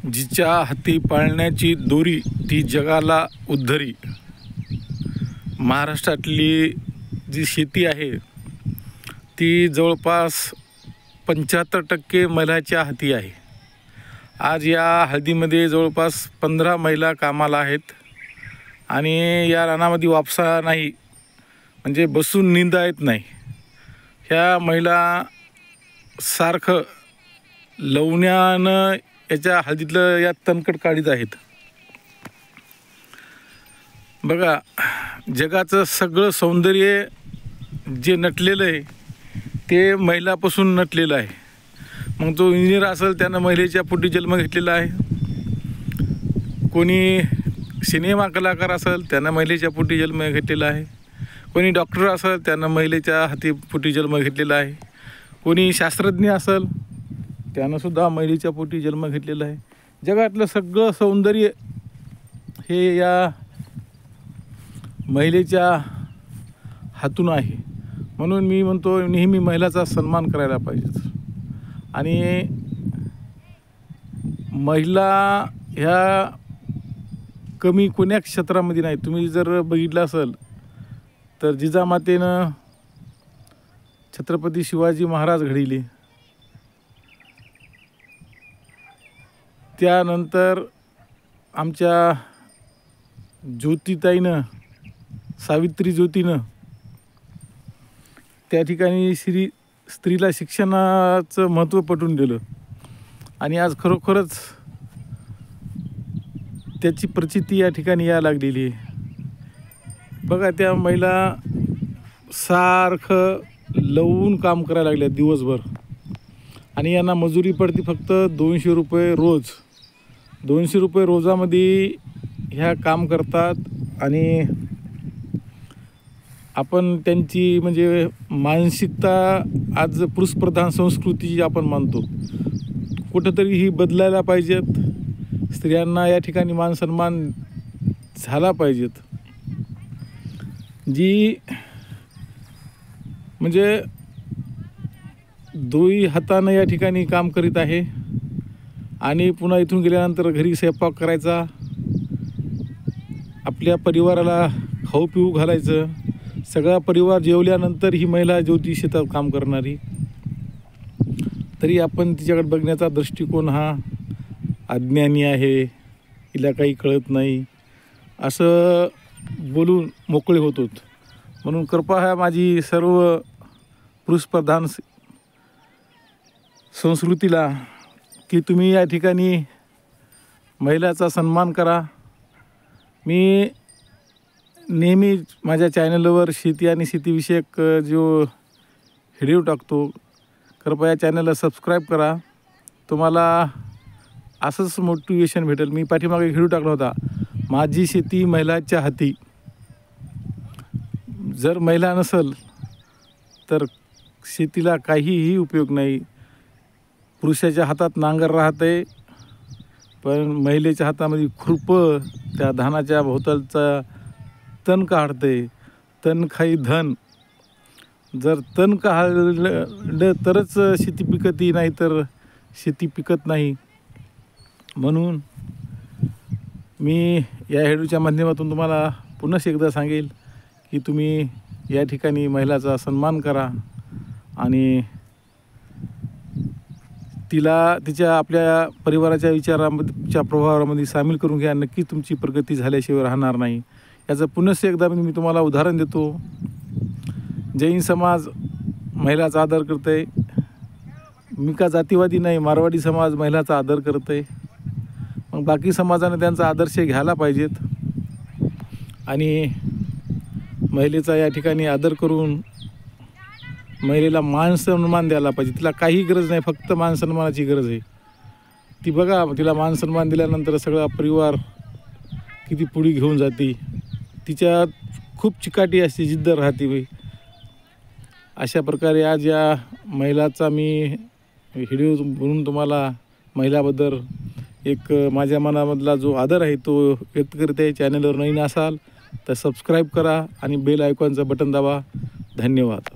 जिच्या हाती पाळण्याची दोरी ती जगाला उद्धरी. महाराष्ट्रातली जी शेती आहे ती जवळपास 75% महिलांच्या हाती आहे. आज या हळदीमध्ये जवळपास 15 महिला कामाला आहेत आणि या रानामध्ये वापसा नाही, म्हणजे बसून निंदा येत नाही. ह्या महिला सारखं लवण्यानं याच्या हळदीतलं या तणकट काढीत आहेत. बघा, जगाचं सगळं सौंदर्य जे नटलेलं आहे ते महिलापासून नटलेलं आहे. मग जो इंजिनियर असेल त्यानं महिलेच्या पोटी जन्म घेतलेला आहे. कोणी सिनेमा कलाकार असेल त्यानं महिलेच्या पोटी जन्म घेतलेला आहे. कोणी डॉक्टर असेल त्यानं महिलेच्या हाती पोटी जन्म घेतलेला आहे. कोणी शास्त्रज्ञ असेल त्यानंसुद्धा महिलेच्या पोटी जन्म घेतलेला आहे. जगातलं सगळं सौंदर्य हे या महिलेच्या हातून आहे. म्हणून मी म्हणतो नेहमी महिलाचा सन्मान करायला पाहिजे. आणि महिला ह्या कमी कोण्या क्षेत्रामध्ये नाही. तुम्ही जर बघितलं असेल तर जिजामातेनं छत्रपती शिवाजी महाराज घडविले, त्यानंतर आमच्या ज्योतिताईनं, सावित्री ज्योतीनं त्या ठिकाणी स्त्रीला शिक्षणाचं महत्त्व पटवून दिलं. आणि आज खरोखरच त्याची प्रचिती या ठिकाणी यायला लागलेली आहे. बघा, त्या महिला सारखं लवून काम करायला लागल्या दिवसभर आणि यांना मजुरी पडते फक्त 200 रुपये रोज. 200 रुपये रोजामध्ये ह्या काम करतात. आणि आपण त्यांची म्हणजे मानसिकता आज पुरुषप्रधान संस्कृती आपण मानतो, कुठंतरी ही बदलायला पाहिजेत. स्त्रियांना या ठिकाणी मानसन्मान झाला पाहिजेत. जी म्हणजे दोई हातानं या ठिकाणी काम करीत आहे आणि पुन्हा इथून गेल्यानंतर घरी स्वयंपाक करायचा, आपल्या परिवाराला खाऊ पिऊ घालायचं. सगळा परिवार जेवल्यानंतर ही महिला ज्योती शेतात काम करणारी. तरी आपण तिच्याकडे बघण्याचा दृष्टिकोन हा अज्ञानी आहे, हिला काही कळत नाही असं बोलून मोकळे होतो. म्हणून कृपा आहे माझी सर्व पुरुषप्रधान संस्कृतीला की तुम्ही या ठिकाणी महिलाचा सन्मान करा. मी नेहमी माझ्या चॅनलवर शेती आणि शेतीविषयक जो व्हिडिओ टाकतो, कृपया चॅनलला सबस्क्राईब करा. तुम्हाला असंच मोटिवेशन भेटेल. मी पाठीमागे व्हिडिओ टाकला होता, माझी शेती महिलाच्या हाती. जर महिला नसेल तर शेतीला काहीही उपयोग नाही. पुरुषाच्या हातात नांगर राहते, पण महिलेच्या हातामध्ये खुरपं त्या धानाच्या भोवतालचा तण काढते. तण खाई धन. जर तण काढलं तरच शेती पिकती, नाही तर शेती पिकत नाही. म्हणून मी या व्हिडिओच्या माध्यमातून तुम्हाला पुन्हा एकदा सांगेल की तुम्ही या ठिकाणी महिलाचा सन्मान करा आणि तिला तिच्या आपल्या परिवाराच्या विचाराच्या प्रभावामध्ये सामील करून घ्या. नक्की तुमची प्रगती झाल्याशिवाय राहणार नाही. याचं पुन्हा एकदा मी तुम्हाला उदाहरण देतो. जैन समाज महिलाचा आदर करते. मी का जातीवादी नाही, मारवाडी समाज महिलाचा आदर करते. मग बाकी समाजाने त्यांचा आदर्श घ्यायला पाहिजेत आणि महिलेचा या ठिकाणी आदर करून महिलेला मान सन्मान द्यायला पाहिजे. तिला काही गरज नाही, फक्त मान सन्मानाची गरज आहे. ती बघा, तिला मान सन्मान दिल्यानंतर सगळा परिवार किती पुढे घेऊन जाते. तिच्यात खूप चिकाटी असते, जिद्द राहते बाई. अशा प्रकारे आज या महिलाचा मी व्हिडिओ बनवून तुम्हाला महिलाबद्दल एक माझ्या मनामधला जो आदर आहे तो व्यक्त करते. चॅनलवर नवीन असाल तर सबस्क्राईब करा आणि बेल आयकॉनचं बटन दाबा. धन्यवाद.